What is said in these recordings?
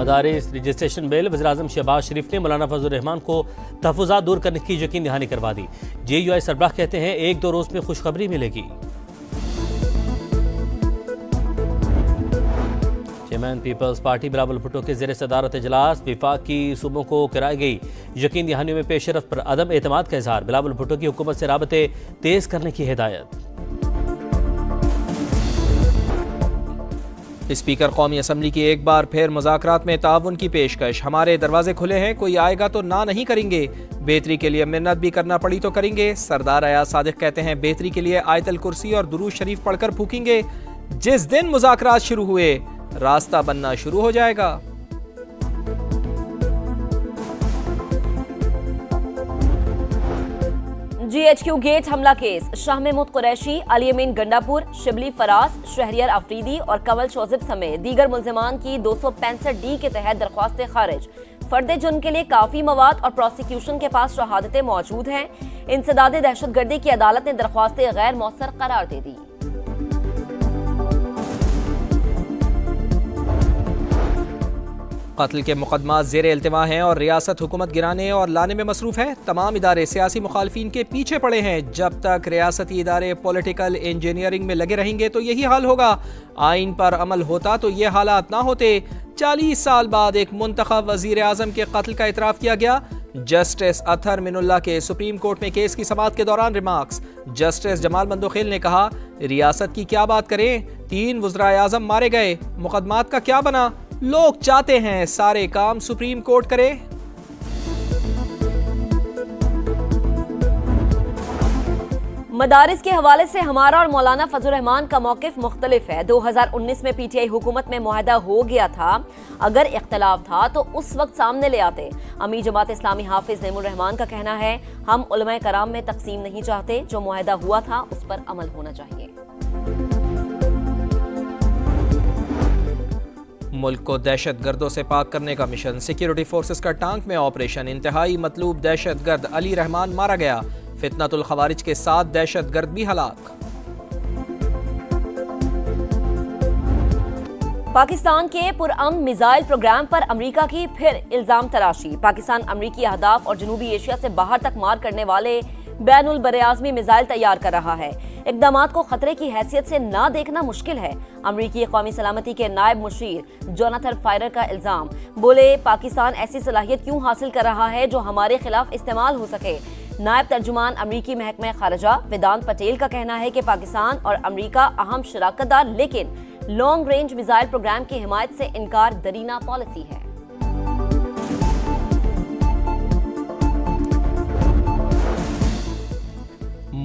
मदारिस registration bill. वज़ीर-ए-आज़म शहबाज शरीफ ने मौलाना फजल रहमान को तहफ़्फ़ुज़ात दूर करने की यकीन दहानी करवा दी। JUI सरबराह कहते हैं 1-2 रोज़ में खुशखबरी मिलेगी। Chairman Peoples Party Bilawal Bhutto के ज़ेर सदारत इजलास। विफाक की सूबों को कराई गई यकीन दहानियों में पेशरफ पर अदम एतमाद का इजहार। बिलावल भुट्टो की हुकूमत से राबते तेज़ करने की हिदायत। स्पीकर कौमी असम्बली की एक बार फिर मुज़ाकरात में ताउन की पेशकश। हमारे दरवाजे खुले हैं, कोई आएगा तो ना नहीं करेंगे। बेहतरी के लिए मिन्नत भी करना पड़ी तो करेंगे। सरदार अयाज सादिक कहते हैं बेहतरी के लिए आयतल कुर्सी और दुरूद शरीफ पढ़कर फूकेंगे। जिस दिन मुज़ाकरात शुरू हुए रास्ता बनना शुरू हो जाएगा। GHQ गेट हमला केस। शाह महमूद कुरैशी, अली अमीन गंडापुर, शिबली फराज, शहरियार अफरीदी और कंवल शोजिब समेत दीगर मुल्जिमान की 265D के तहत दरख्वास्तें खारिज। फर्द जुर्म के लिए काफी मवाद और प्रोसिक्यूशन के पास शहादतें मौजूद हैं। इंसदाद दहशतगर्दी की अदालत ने दरख्वास्तें गैर मौसर करार दे दी। कत्ल के मुकदमा ज़ेर इल्तिमा हैं और रियासत हुकूमत गिराने और लाने में मसरूफ़ है। तमाम इदारे सियासी मुखालफिन के पीछे पड़े हैं। जब तक रियासती इदारे पॉलिटिकल इंजीनियरिंग में लगे रहेंगे तो यही हाल होगा। आइन पर अमल होता तो ये हालात ना होते। 40 साल बाद एक मुंतखब वज़ीर आज़म के कत्ल का इतराफ़ किया गया। जस्टिस अतहर मिनुल्लाह के सुप्रीम कोर्ट में केस की समाअत के दौरान रिमार्क्स। जस्टिस जमाल मंदोखेल ने कहा रियासत की क्या बात करें, 3 वज़राए आज़म मारे गए, मुकदमात का क्या बना। लोग चाहते हैं सारे काम सुप्रीम कोर्ट करे। मदारिस के हवाले से हमारा और मौलाना फजल रहमान का मौकिफ मुख्तलिफ है। 2019 में PTI हुकूमत में मुआहदा हो गया था। अगर इख्तलाफ था तो उस वक्त सामने ले आते। अमीर जमात इस्लामी हाफिज नेमुर रहमान का कहना है हम उलमाए कराम में तकसीम नहीं चाहते, जो मुआहदा हुआ था उस पर अमल होना चाहिए। मुल्क को दहशत गर्दों से पाक करने का मिशन। सिक्योरिटी फोर्सेस का टांक में ऑपरेशन। इंतहाई मतलूब दहशत गर्द अली रहमान मारा गया। फितनतुल खवारिज के 7 दहशत गर्द भी हलाक। पाकिस्तान के पुरअमन मिसाइल प्रोग्राम पर अमेरिका की फिर इल्जाम तराशी। पाकिस्तान अमेरिकी अहदाफ और जनूबी एशिया से बाहर तक मार करने वाले बैनुल बरेआज़मी मिसाइल तैयार कर रहा है। इक़दामात को खतरे की हैसियत से ना देखना मुश्किल है। अमरीकी कौमी सलामती के नायब मुशीर जोनाथन फायरर का इल्जाम। बोले पाकिस्तान ऐसी सलाहियत क्यों हासिल कर रहा है जो हमारे खिलाफ इस्तेमाल हो सके। नायब तर्जुमान अमरीकी महकमा खारजा वेदांत पटेल का कहना है कि पाकिस्तान और अमरीका अहम शराकतदार, लेकिन लॉन्ग रेंज मिसाइल प्रोग्राम की हिमायत से इनकार दरीना पॉलिसी है।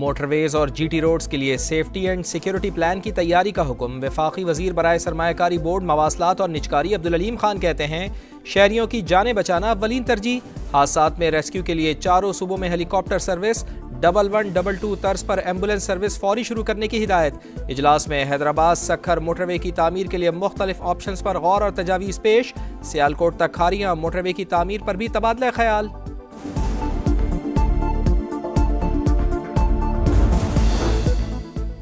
मोटरवेज और GT रोड्स के लिए सेफ्टी एंड सिक्योरिटी प्लान की तैयारी का हुक्म। वफाकी वजीर बराए सरमायाकारी बोर्ड मवासलात और निजकारी अब्दुल अलीम खान कहते हैं शहरियों की जानें बचाना अव्वलीन तरजीह। हादसात में रेस्क्यू के लिए 4 सूबों में हेलीकॉप्टर सर्विस, 1122 तर्ज पर एम्बुलेंस सर्विस फौरी शुरू करने की हिदायत। इजलास में हैदराबाद सखर मोटरवे की तामीर के लिए मुख्तलिफ ऑप्शंस पर गौर और तजावीज़ पेश। सियालकोट तक खारियां मोटरवे की तामीर पर भी तबादला ख्याल।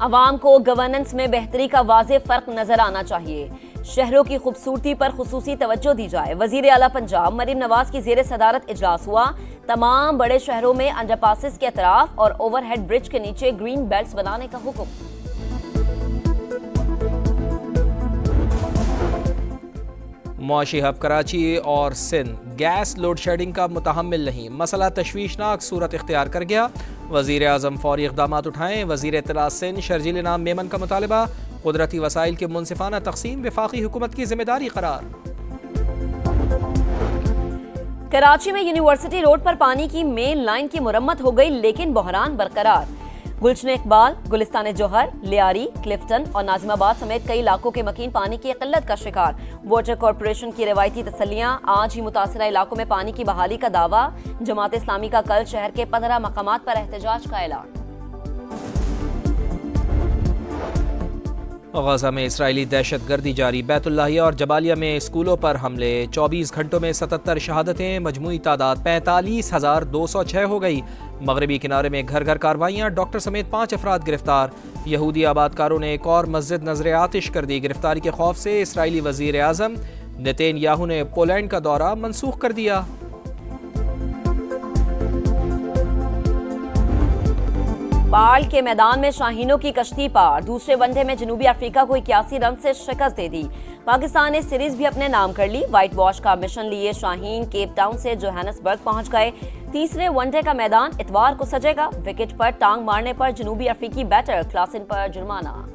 अवाम को गवर्नेंस में बेहतरी का वाज़ेह फ़र्क नजर आना चाहिए। शहरों की खूबसूरती पर खुसूसी तवज्जो दी जाए। वज़ीर आला पंजाब मरीम नवाज की ज़ेर सदारत इजलास हुआ। तमाम बड़े शहरों में अंडरपासेस के अतराफ और ओवरहेड ब्रिज के नीचे ग्रीन बेल्ट्स बनाने का हुक्म। मुआशी हब कराची और सिंध गैस लोड शेडिंग का मुतहम्मिल नहीं। मसला तशवीशनाक सूरत इख्तियार कर गया। वज़ीर आज़म फौरी इक़दामात उठाएं। वज़ीर इत्तलात सिंध शर्जील नाम मेमन का मुतालबा। कुदरती वसाइल की मुनसिफाना तकसीम वफाकी हुकूमत की जिम्मेदारी करार। कराची में यूनिवर्सिटी रोड पर पानी की मेन लाइन की मुरम्मत हो गई, लेकिन बहरान बरकरार। गुलशन इकबाल, गुलिस्तान जौहर, लियारी, क्लिफ्टन और नाजिमाबाद समेत कई इलाकों के मकीन पानी की किल्लत का शिकार। वाटर कॉरपोरेशन की रिवायती तसल्लियां, आज ही मुतासरा इलाकों में पानी की बहाली का दावा। जमात इस्लामी का कल शहर के 15 मकामात पर एहतजाज का ऐलान। गजा में इसराइली दहशत गर्दी जारी। बैतुल्लाहिया और जबालिया में स्कूलों पर हमले। 24 घंटों में 77 शहादतें। मजमूई तादाद 45,206 हो गई। मगरबी किनारे में घर घर कार्रवाइयाँ। डॉक्टर समेत 5 अफराद गिरफ्तार। यहूदी आबादकारों ने एक और मस्जिद नजर आतिश कर दी। गिरफ्तारी के खौफ से इसराइली वजीर आज़म नेतन्याहू ने पोलैंड का दौरा मंसूख कर दिया। पाल के मैदान में शाहीनों की कश्ती पार, दूसरे वनडे में जनूबी अफ्रीका को 81 रन से शिकस्त दे दी। पाकिस्तान ने सीरीज भी अपने नाम कर ली। व्हाइट वॉश का मिशन लिए शाहीन केप टाउन से जोहानिसबर्ग पहुंच गए। तीसरे वनडे का मैदान इतवार को सजेगा। विकेट पर टांग मारने पर जनूबी अफ्रीकी बैटर क्लासन पर जुर्माना।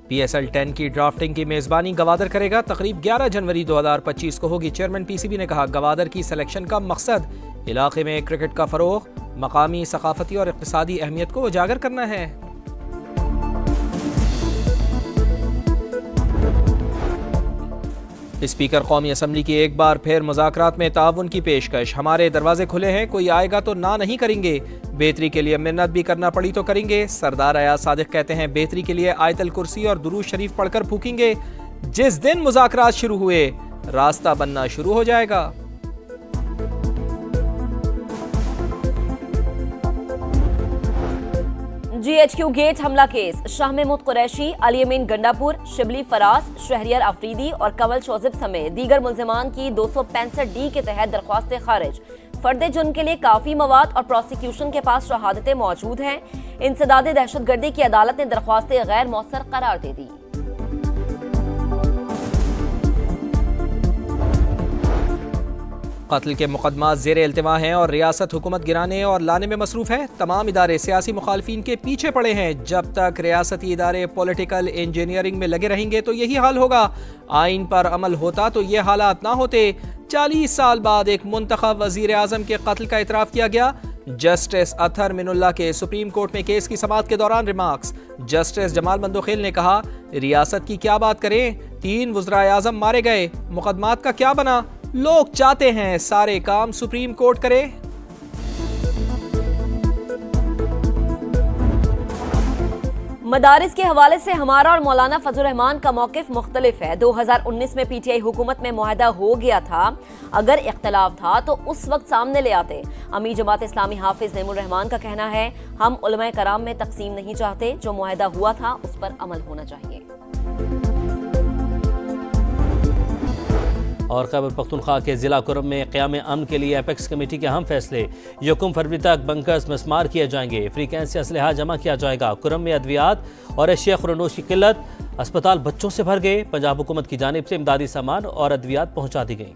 PSL 10 की ड्राफ्टिंग की मेजबानी गवादर करेगा। तकरीब 11 जनवरी 2025 को होगी। चेयरमैन PCB ने कहा, गवादर की सिलेक्शन का मकसद इलाके में क्रिकेट का फरोग, मकामी सकाफती और इक़्तिसादी अहमियत को उजागर करना है। स्पीकर कौमी असम्बली की एक बार फिर मुज़ाकरात में ताउन की पेशकश। हमारे दरवाजे खुले हैं, कोई आएगा तो ना नहीं करेंगे। बेहतरी के लिए मिन्नत भी करना पड़ी तो करेंगे। सरदार अयाज सादिक कहते हैं, बेहतरी के लिए आयतल कुर्सी और दुरूद शरीफ पढ़कर फूकेंगे। जिस दिन मुज़ाकरात शुरू हुए, रास्ता बनना शुरू हो जाएगा। GHQ गेट हमला केस, शाह महमूद कुरैशी, अली अमीन गंडापुर, शिबली फराज, शहरियार अफरीदी और कंवल शोजिब समेत दीगर मुल्जिमान की 265D के तहत दरख्वास्तें खारिज। फर्द जुर्म के लिए काफी मवाद और प्रोसिक्यूशन के पास शहादतें मौजूद हैं। इंसदाद दहशतगर्दी की अदालत ने दरख्वास्तें गैर मौसर करार दे दी। कत्ल के मुकदमा ज़ेर इल्तिमा हैं और रियासत हुकूमत गिराने और लाने में मसरूफ है। तमाम इदारे सियासी मुखालफिन के पीछे पड़े हैं। जब तक रियासती इदारे पॉलिटिकल इंजीनियरिंग में लगे रहेंगे तो यही हाल होगा। आइन पर अमल होता तो ये हालात ना होते। 40 साल बाद एक मुंतखब वजीर आजम के कत्ल का इतराफ़ किया गया। जस्टिस अतहर मिनुल्लाह के सुप्रीम कोर्ट में केस की समाअत के दौरान रिमार्क्स। जस्टिस जमाल मंदोखेल ने कहा, रियासत की क्या बात करें, 3 वज़राए आज़म मारे गए, मुकदमात का क्या बना। लोग चाहते हैं सारे काम सुप्रीम कोर्ट करे। मदारिस के हवाले से हमारा और मौलाना फजल रहमान का मौक़िफ़ मुख्तलिफ है। 2019 में PTI हुकूमत में मुआहदा हो गया था। अगर इख्तलाफ था तो उस वक्त सामने ले आते। अमीर जमात इस्लामी हाफिज नईमुर रहमान का कहना है, हम उलमाए कराम में तकसीम नहीं चाहते, जो मुआहदा हुआ था उस पर अमल होना चाहिए। और खैबर पख्तूनख्वा के जिला कुरम में क़याम अमन के लिए एपेक्स कमेटी के अहम फैसले। 1 फरवरी तक बंकर्स मिसमार किए जाएंगे। फ्रीक्वेंसी असलहा जमा किया जाएगा। कुरम में अद्वियात और एशिया खुरनोश की किल्लत, अस्पताल बच्चों से भर गए। पंजाब हुकूमत की जानिब से इमदादी सामान और अद्वियात पहुँचा दी गई।